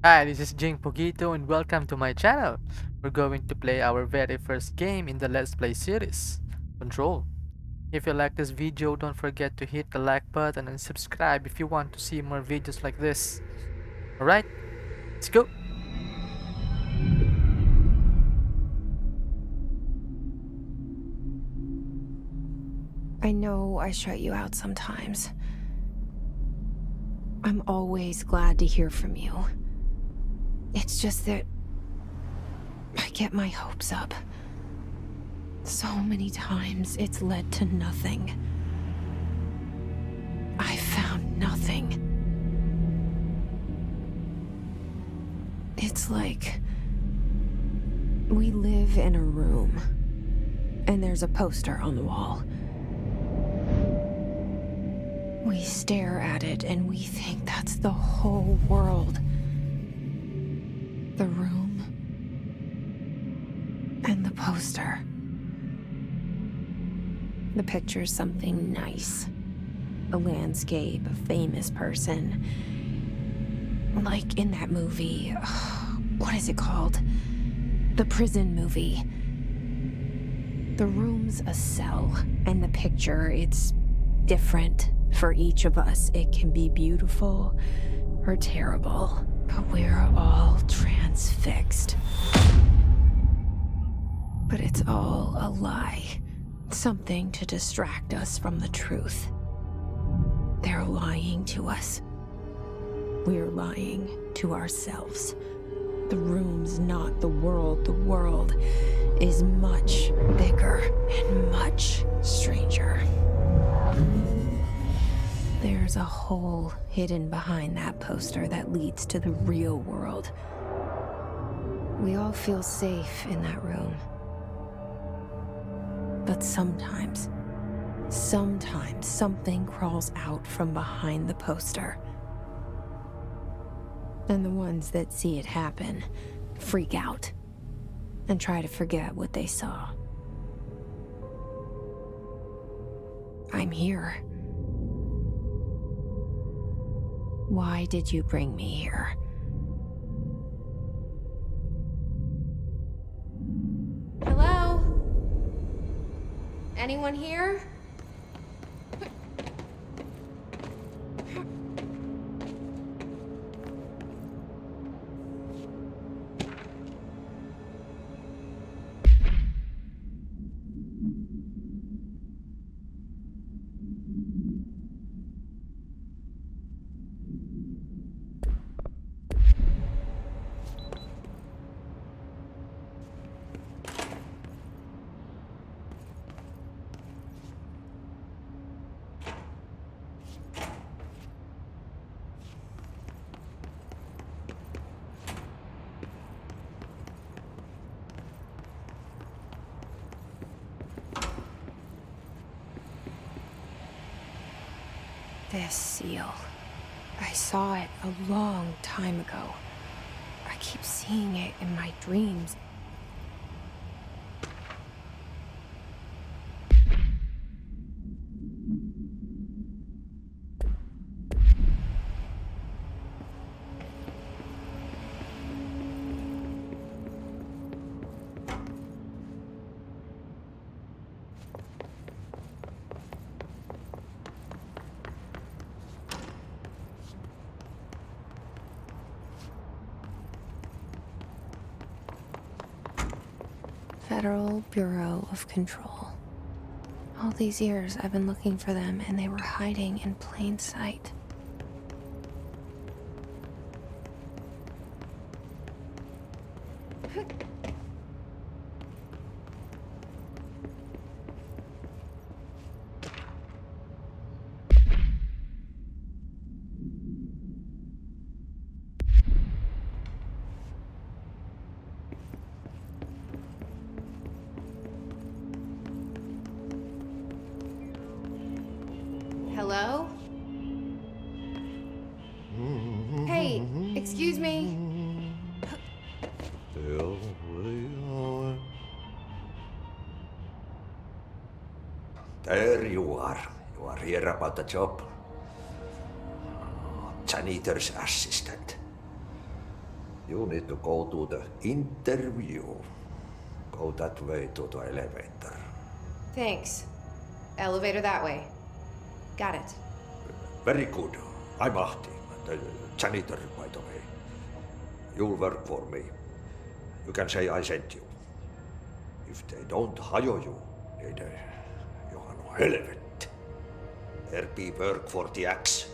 Hi, this is Jing Pogito and welcome to my channel. We're going to play our very first game in the Let's Play series, Control. If you like this video, don't forget to hit the like button and subscribe if you want to see more videos like this. Alright, let's go! I know I shut you out sometimes. I'm always glad to hear from you. It's just that I get my hopes up. So many times it's led to nothing. I found nothing. It's like we live in a room, and there's a poster on the wall. We stare at it and we think that's the whole world. The room and the poster. The picture's something nice. A landscape, a famous person. Like in that movie, what is it called? The prison movie. The room's a cell, and the picture, it's different for each of us. It can be beautiful or terrible, but we're all transfixed. But it's all a lie. Something to distract us from the truth. They're lying to us. We're lying to ourselves. The room's not the world. The world is much bigger and much stranger. There's a hole hidden behind that poster that leads to the real world. We all feel safe in that room. But sometimes something crawls out from behind the poster. And the ones that see it happen freak out and try to forget what they saw. I'm here. Why did you bring me here? Hello? Anyone here? This seal. I saw it a long time ago. I keep seeing it in my dreams. Federal Bureau of Control. All these years I've been looking for them and they were hiding in plain sight. Hello? Hey, excuse me. There you are. You are here about the job. Janitor's assistant. You need to go to the interview. Go that way to the elevator. Thanks. Elevator that way. Got it. Very good. I'm Ahti, the janitor, by the way. You'll work for me. You can say I sent you. If they don't hire you, niin johan on helvet. There be work for the axe.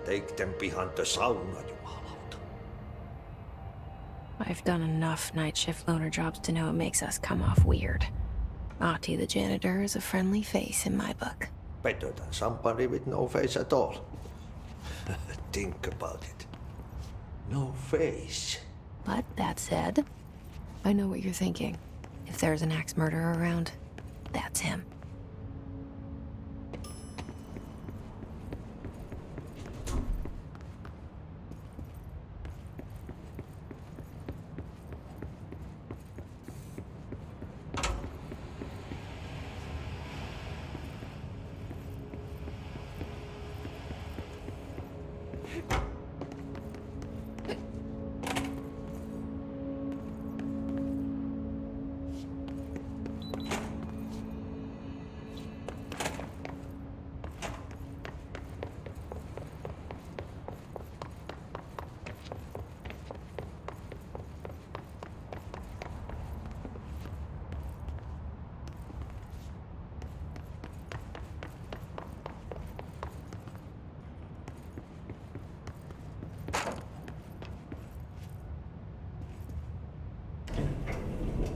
Take them behind the sauna, jumalauta. I've done enough night shift loner jobs to know it makes us come off weird. Ahti the janitor is a friendly face in my book. Better than somebody with no face at all. Think about it. No face. But that said, I know what you're thinking. If there's an axe murderer around, that's him.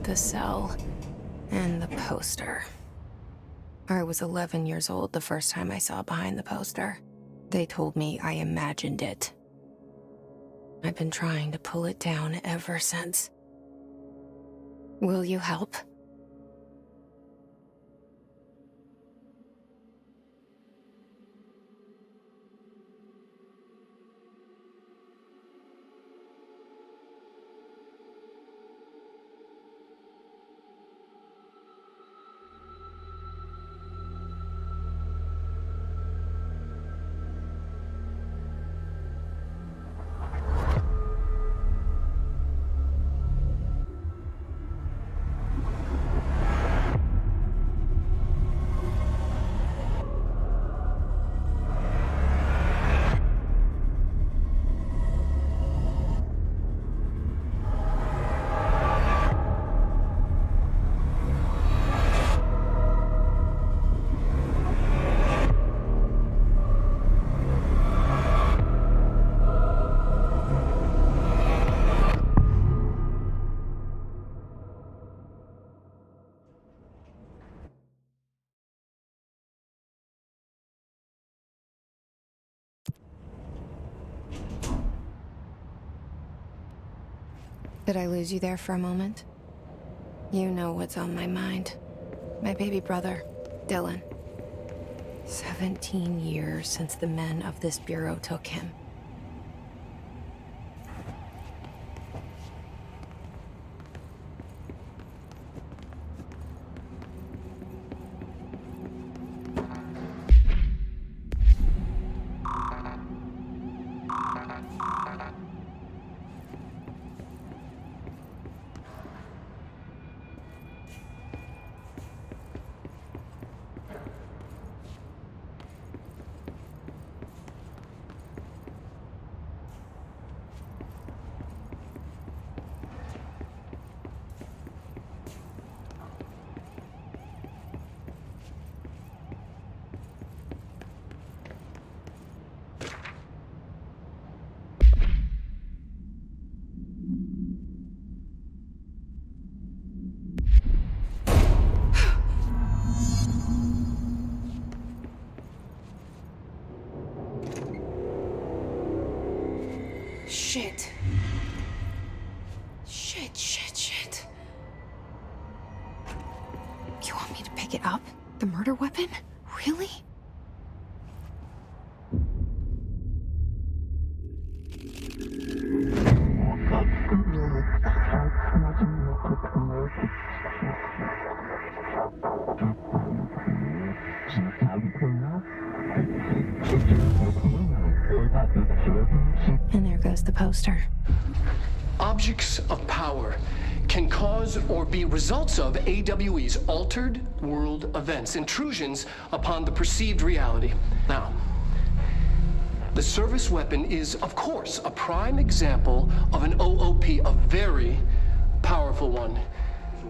The cell and the poster. I was 11 years old the first time I saw behind the poster. They told me I imagined it. I've been trying to pull it down ever since. Will you help? Did I lose you there for a moment? You know what's on my mind. My baby brother, Dylan. 17 years since the men of this bureau took him. Shit. Shit. You want me to pick it up? The murder weapon? Really? And there goes the poster. Objects of power can cause or be results of AWE's altered world events, intrusions upon the perceived reality. Now, the service weapon is, of course, a prime example of an OOP, a very powerful one.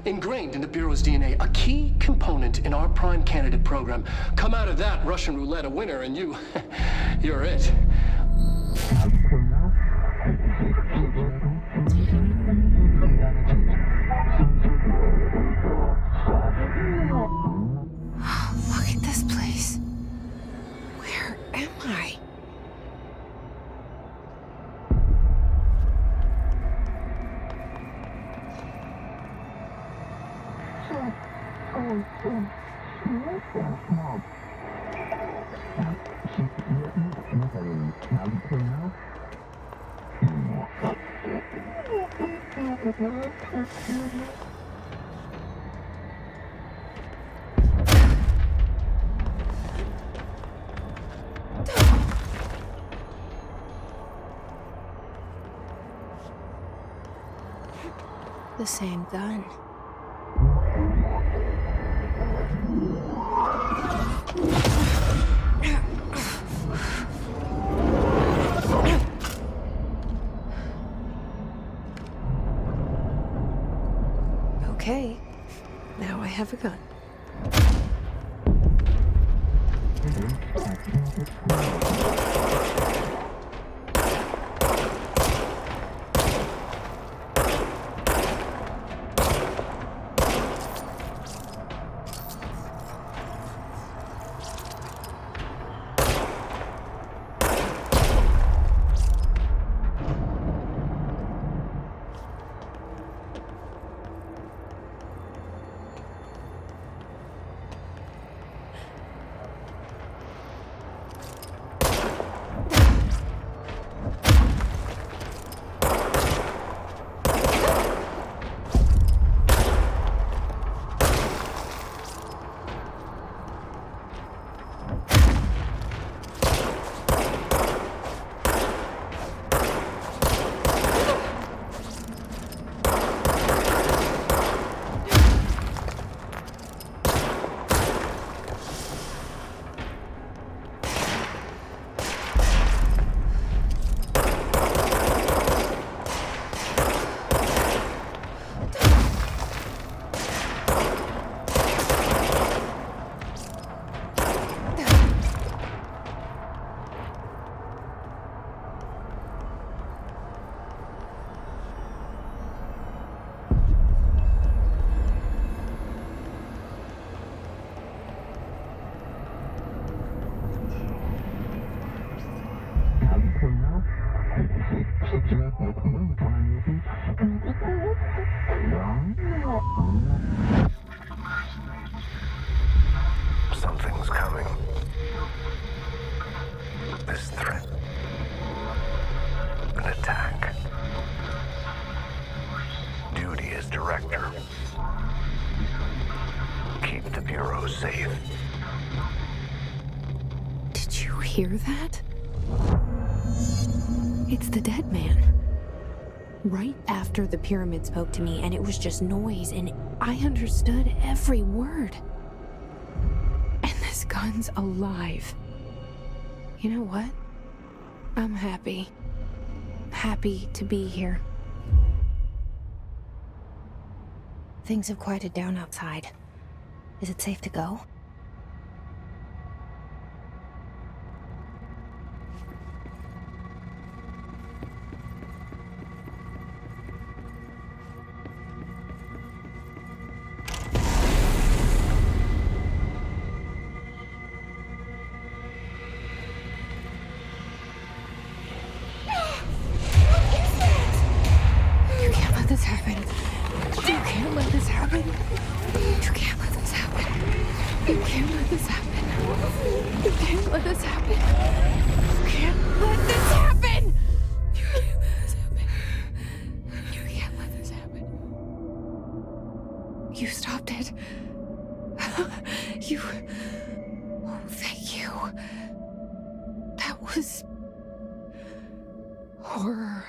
Ingrained in the Bureau's DNA, a key component in our prime candidate program. Come out of that Russian roulette a winner and you're it. Look at this place. Where am I? The same gun. Okay, now I have a gun. Something's coming. This threat. An attack. Duty as director. Keep the Bureau safe. Did you hear that? It's the dead man. Right after the pyramid spoke to me, and it was just noise, and I understood every word. And this gun's alive. You know what? I'm happy. Happy to be here. Things have quieted down outside. Is it safe to go? You can't let this happen. You can't let this happen. You can't let this happen. You can't let this happen. You can't let this happen. You can't let this happen. You can't let this happen. You can't let this happen. You stopped it. You. Oh, thank you. That was horror.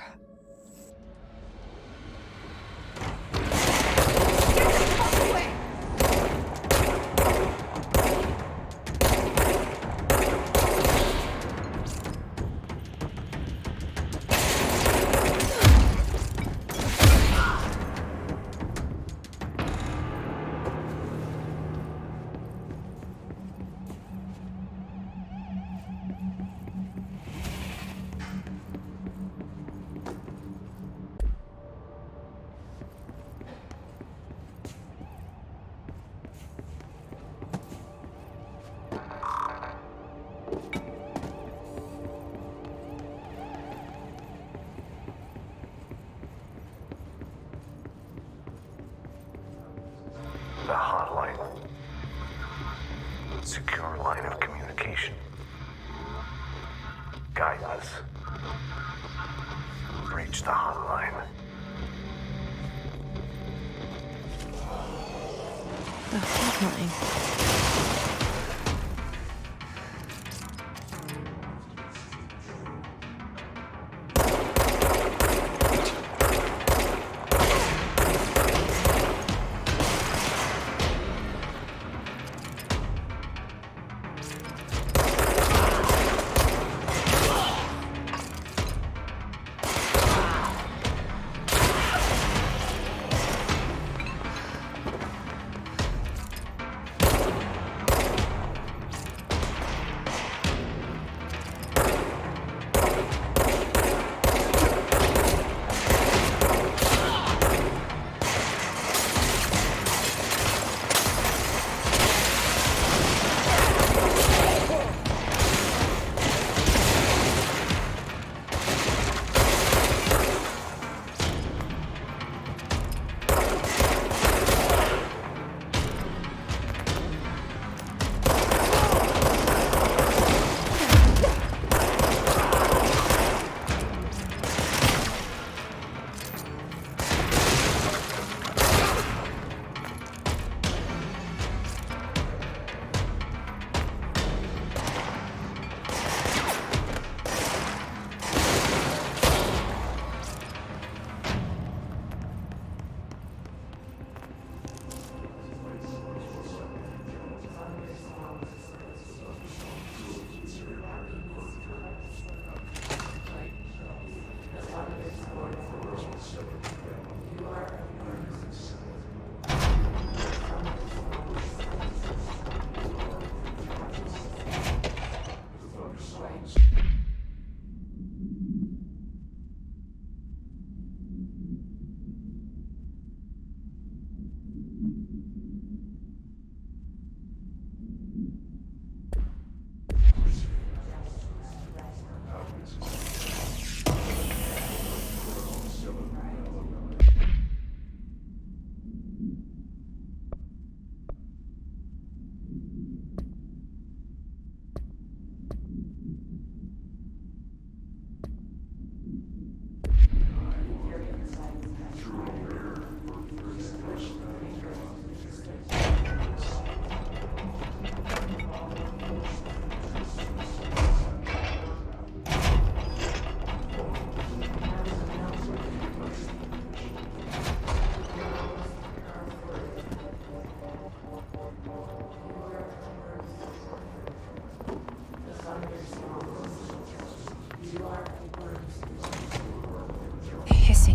secure line of communication. Guidance. Reach the hotline. The hotline.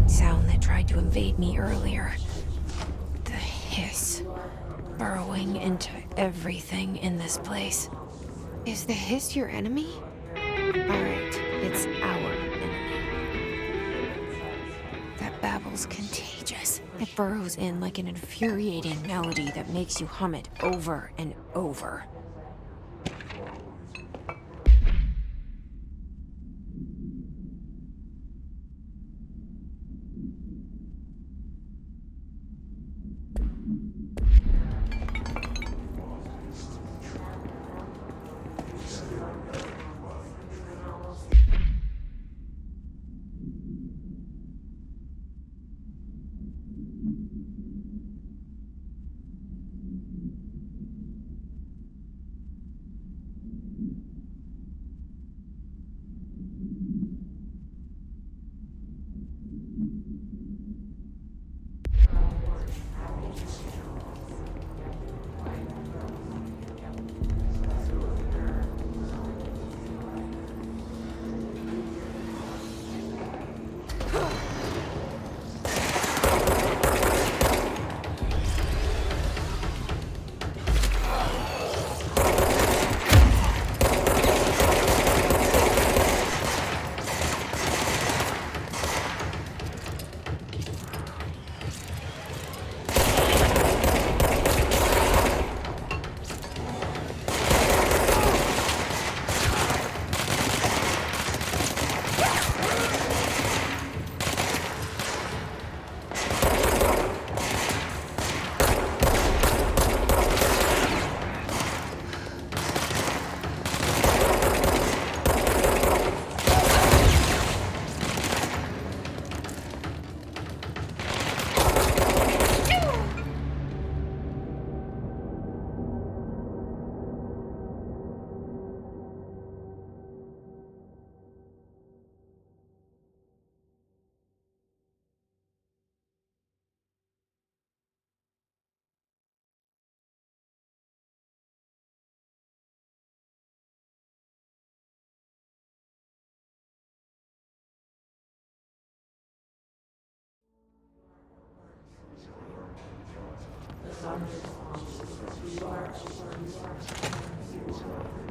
Sound that tried to invade me earlier. The hiss. Burrowing into everything in this place. Is the hiss your enemy? Alright, it's our enemy. That babble's contagious. It burrows in like an infuriating melody that makes you hum it over and over.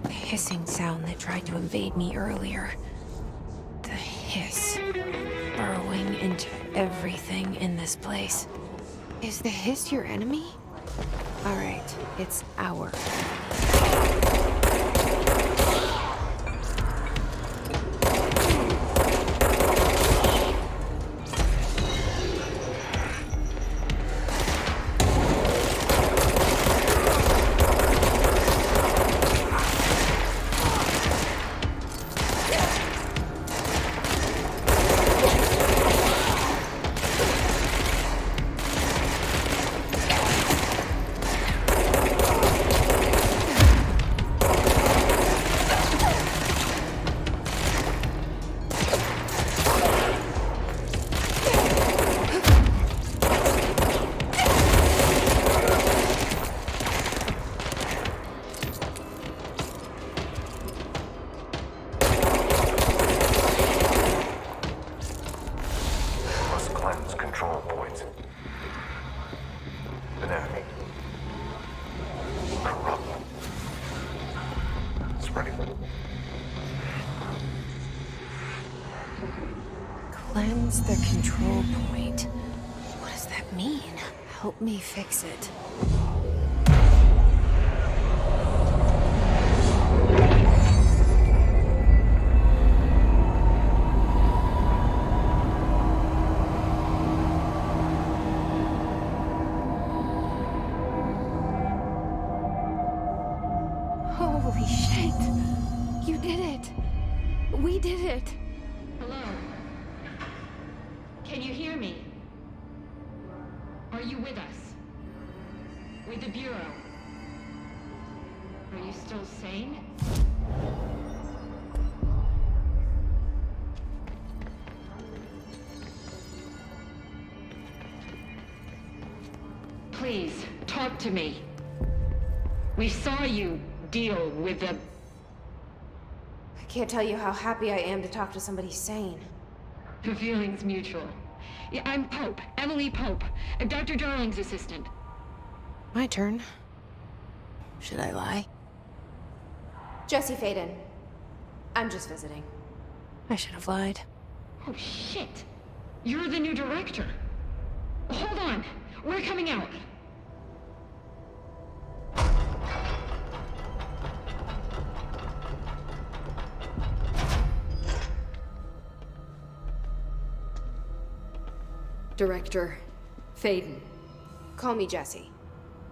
The hissing sound that tried to invade me earlier. The hiss burrowing into everything in this place. Is the hiss your enemy? All right, it's our. Must cleanse control points. Anatomy. Corrupt. Spreading. Cleanse the control point. What does that mean? Help me fix it. Holy shit! You did it! We did it! Hello? Can you hear me? Are you with us? With the Bureau? Are you still sane? Please, talk to me. We saw you deal with the... I can't tell you how happy I am to talk to somebody sane. The feeling's mutual. Yeah, I'm Pope, Emily Pope, Dr. Darling's assistant. My turn. Should I lie? Jesse Faden. I'm just visiting. I should have lied. Oh, shit. You're the new director. Hold on. We're coming out. Director Faden. Call me Jesse.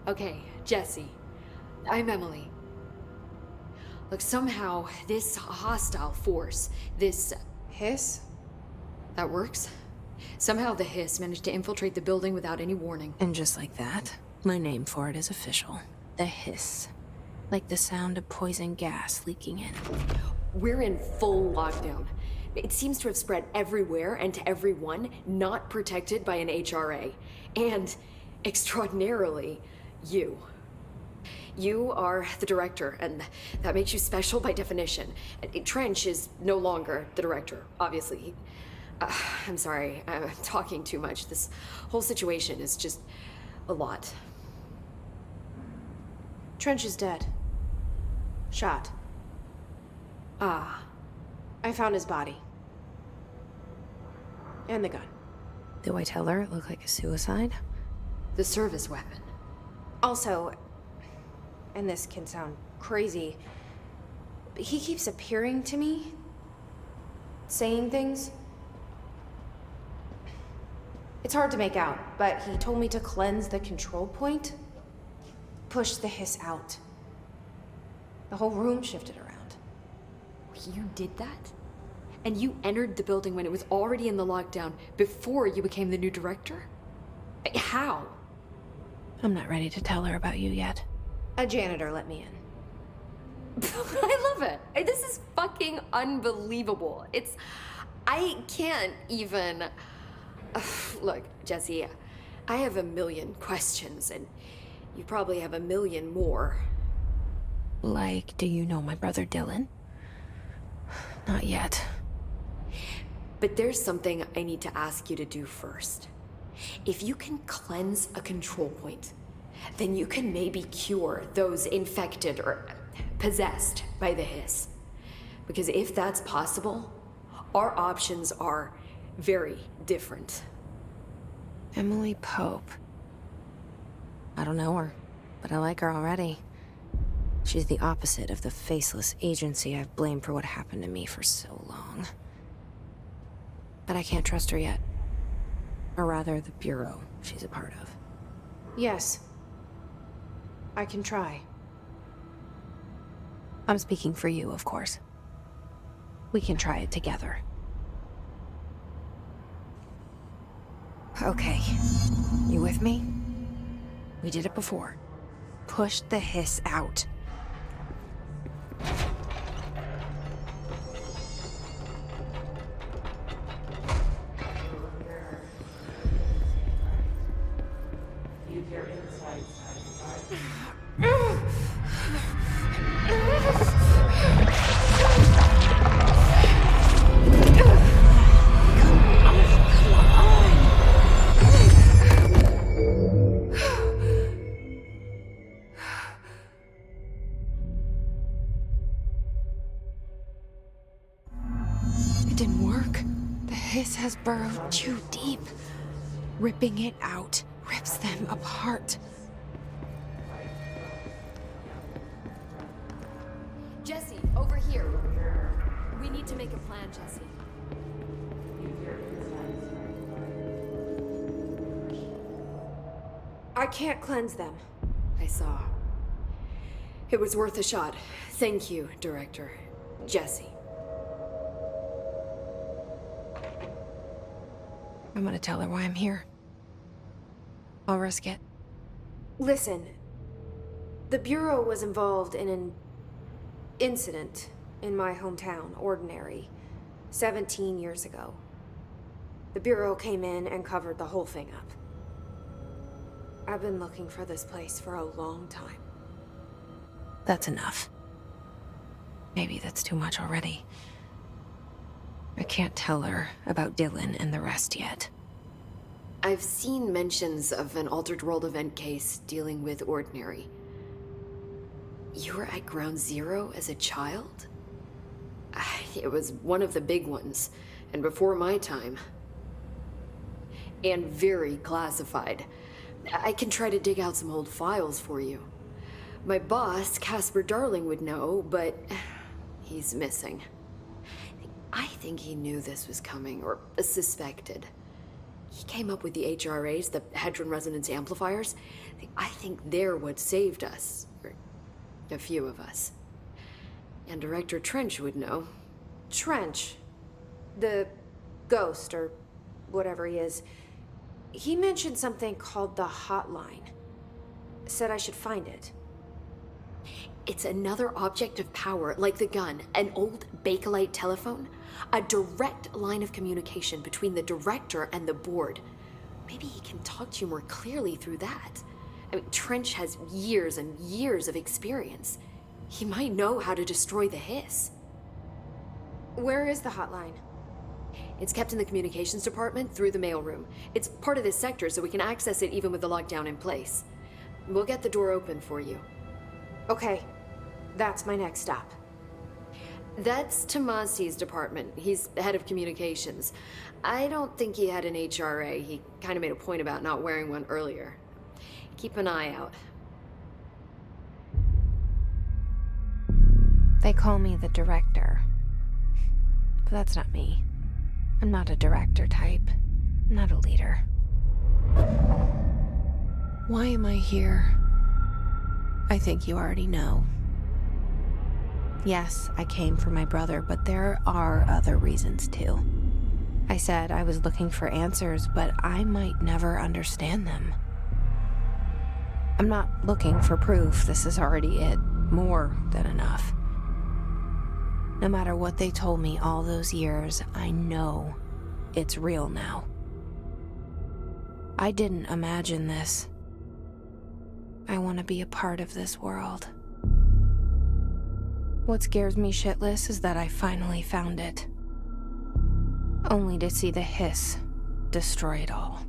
Okay, Jesse. I'm Emily. Look, somehow this hostile force, this... Hiss? that works? Somehow the hiss managed to infiltrate the building without any warning. And just like that, my name for it is official. The hiss. Like the sound of poison gas leaking in. We're in full lockdown. It seems to have spread everywhere and to everyone not protected by an HRA. And, extraordinarily, you. You are the director, and that makes you special by definition. Trench is no longer the director, obviously. I'm sorry, I'm talking too much. This whole situation is just a lot. Trench is dead. Shot. Ah. I found his body. And the gun. Do I tell her it looked like a suicide? The service weapon. Also, and this can sound crazy, but he keeps appearing to me, saying things. It's hard to make out, but he told me to cleanse the control point, push the hiss out. The whole room shifted around. You did that? And you entered the building when it was already in the lockdown before you became the new director? How? I'm not ready to tell her about you yet. A janitor let me in. I love it. This is fucking unbelievable. I can't even... Look, Jesse, I have a million questions, and you probably have a million more. Like, do you know my brother Dylan? Not yet. But there's something I need to ask you to do first. If you can cleanse a control point, then you can maybe cure those infected or possessed by the hiss. Because if that's possible, our options are very different. Emily Pope. I don't know her, but I like her already. She's the opposite of the faceless agency I've blamed for what happened to me for so long. But I can't trust her yet. Or rather, the Bureau she's a part of. Yes. I can try. I'm speaking for you, of course. We can try it together. Okay. You with me? We did it before. Push the hiss out. It didn't work. The hiss has burrowed too deep. Ripping it out rips them apart. Jesse, over here. We need to make a plan, Jesse. I can't cleanse them. I saw. It was worth a shot. Thank you, Director. Jesse. I'm gonna tell her why I'm here. I'll risk it. Listen, the Bureau was involved in an incident in my hometown, Ordinary, 17 years ago. The Bureau came in and covered the whole thing up. I've been looking for this place for a long time. That's enough. Maybe that's too much already. I can't tell her about Dylan and the rest yet. I've seen mentions of an altered world event case dealing with Ordinary. You were at Ground Zero as a child? It was one of the big ones, and before my time. And very classified. I can try to dig out some old files for you. My boss, Casper Darling, would know, but he's missing. I think he knew this was coming, or suspected. He came up with the HRAs, the Hadron Resonance Amplifiers. I think they're what saved us, or a few of us. And Director Trench would know. Trench, the ghost, or whatever he is, he mentioned something called the Hotline. Said I should find it. It's another object of power, like the gun, an old Bakelite telephone. A direct line of communication between the director and the board. Maybe he can talk to you more clearly through that. I mean, Trench has years and years of experience. He might know how to destroy the hiss. Where is the hotline? It's kept in the communications department through the mailroom. It's part of this sector, so we can access it even with the lockdown in place. We'll get the door open for you. Okay, that's my next stop. That's Tomasi's department. He's head of communications. I don't think he had an HRA. He kind of made a point about not wearing one earlier. Keep an eye out. They call me the director. But that's not me. I'm not a director type. I'm not a leader. Why am I here? I think you already know. Yes, I came for my brother, but there are other reasons too. I said I was looking for answers, but I might never understand them. I'm not looking for proof. This is already it. More than enough. No matter what they told me all those years, I know it's real now. I didn't imagine this. I want to be a part of this world. What scares me shitless is that I finally found it. Only to see the hiss destroy it all.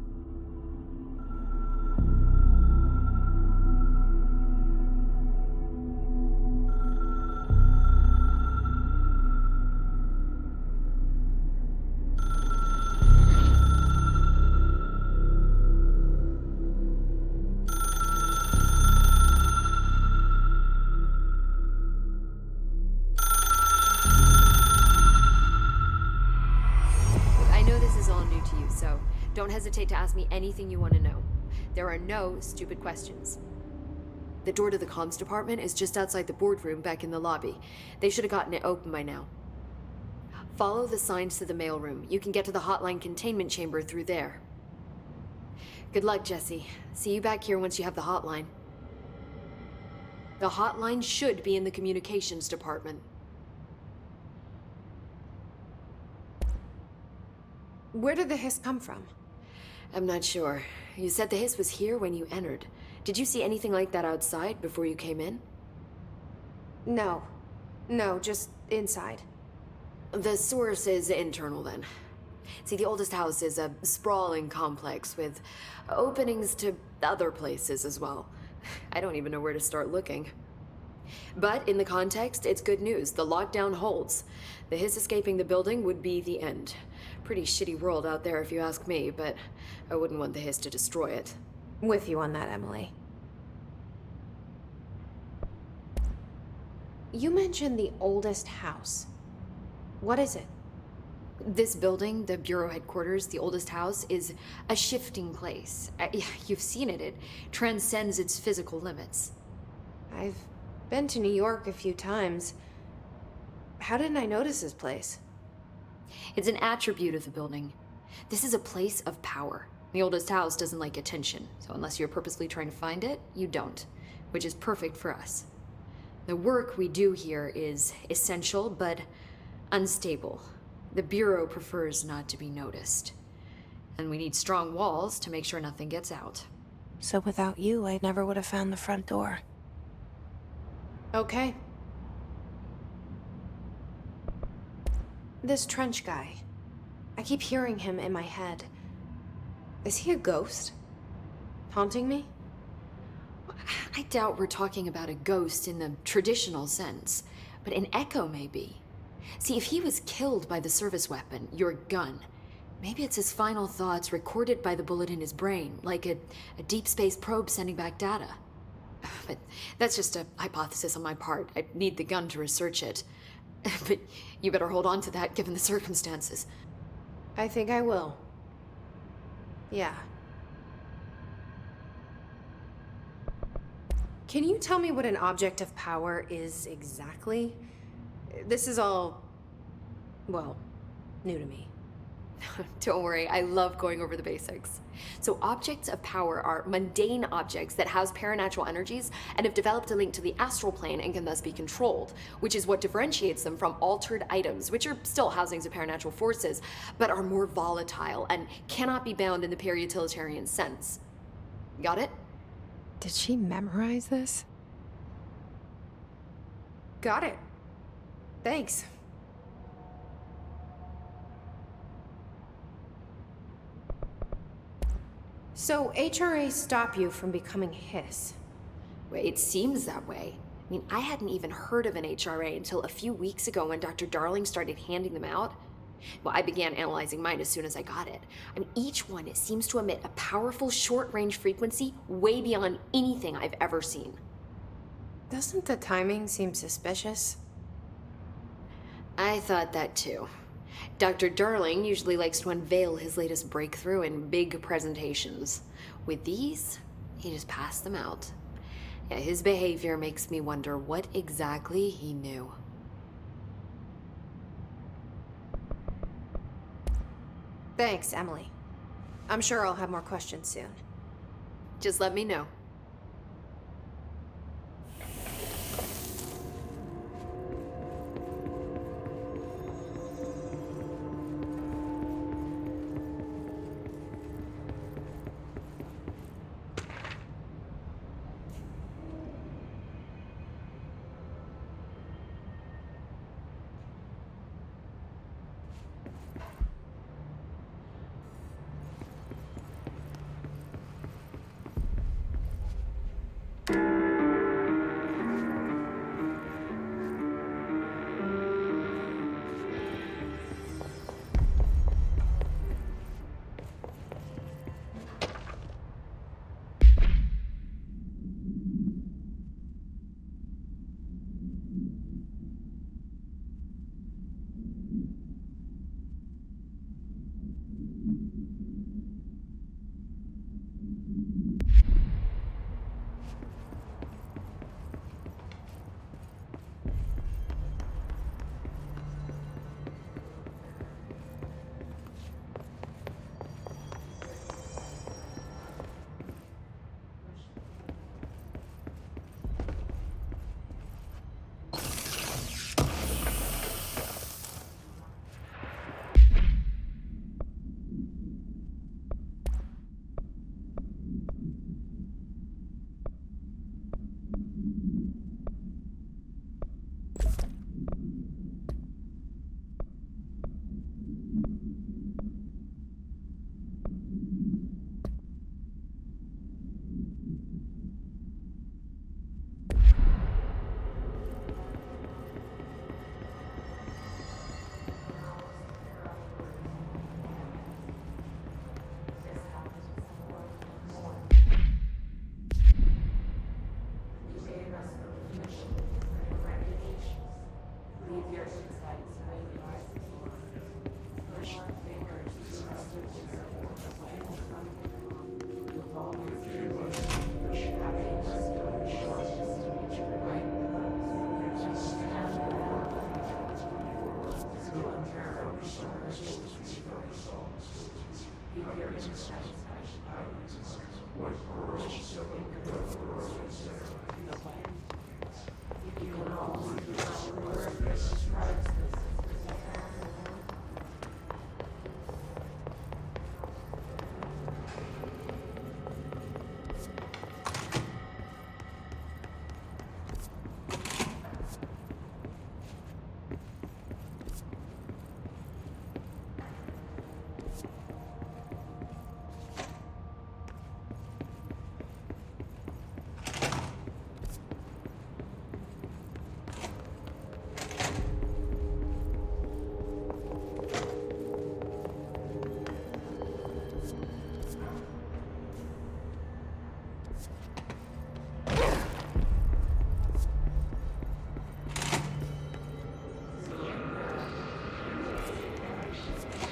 all new to you, so don't hesitate to ask me anything you want to know. There are no stupid questions. The door to the comms department is just outside the boardroom back in the lobby. They should have gotten it open by now. Follow the signs to the mailroom. You can get to the hotline containment chamber through there. Good luck, Jesse. See you back here once you have the hotline. The hotline should be in the communications department. Where did the hiss come from? I'm not sure. You said the hiss was here when you entered. Did you see anything like that outside before you came in? No. No, just inside. The source is internal then. See, the oldest house is a sprawling complex with openings to other places as well. I don't even know where to start looking. But in the context, it's good news. The lockdown holds. The hiss escaping the building would be the end. Pretty shitty world out there if you ask me, but I wouldn't want the hiss to destroy it. With you on that, Emily. You mentioned the oldest house. What is it? This building, the Bureau headquarters, the oldest house, is a shifting place. You've seen it. It transcends its physical limits. I've been to New York a few times. How didn't I notice this place? It's an attribute of the building. This is a place of power. The oldest house doesn't like attention, so unless you're purposely trying to find it, you don't, which is perfect for us. The work we do here is essential, but unstable. The Bureau prefers not to be noticed. And we need strong walls to make sure nothing gets out. So without you, I never would have found the front door. Okay. This Trench guy. I keep hearing him in my head. Is he a ghost? Haunting me? I doubt we're talking about a ghost in the traditional sense, but an echo maybe. See, if he was killed by the service weapon, your gun, maybe it's his final thoughts recorded by the bullet in his brain, like a deep space probe sending back data. But that's just a hypothesis on my part. I need the gun to research it. But you better hold on to that given the circumstances. I think I will. Yeah. Can you tell me what an object of power is exactly? This is all, well, new to me. Don't worry, I love going over the basics. So objects of power are mundane objects that house paranatural energies and have developed a link to the astral plane and can thus be controlled, which is what differentiates them from altered items, which are still housings of paranatural forces, but are more volatile and cannot be bound in the peri-utilitarian sense. Got it? Did she memorize this? Got it. Thanks. So, HRA stop you from becoming Hiss? Well, it seems that way. I mean, I hadn't even heard of an HRA until a few weeks ago when Dr. Darling started handing them out. Well, I began analyzing mine as soon as I got it. I mean, each one seems to emit a powerful short-range frequency way beyond anything I've ever seen. Doesn't the timing seem suspicious? I thought that too. Dr. Darling usually likes to unveil his latest breakthrough in big presentations. With these, he just passed them out. Yeah, his behavior makes me wonder what exactly he knew. Thanks, Emily. I'm sure I'll have more questions soon. Just let me know.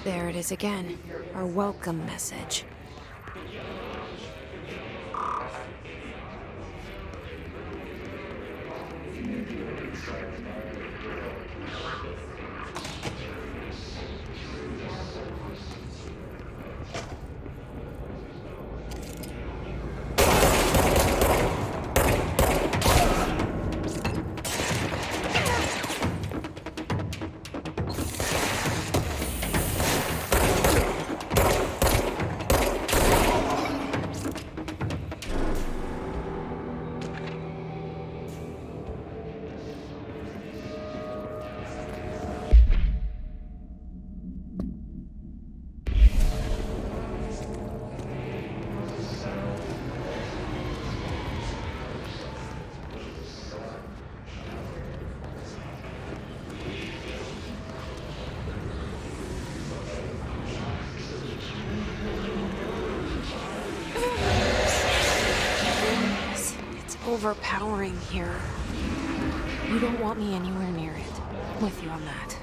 There it is again. Our welcome message. It's overpowering here. You don't want me anywhere near it. I'm with you on that.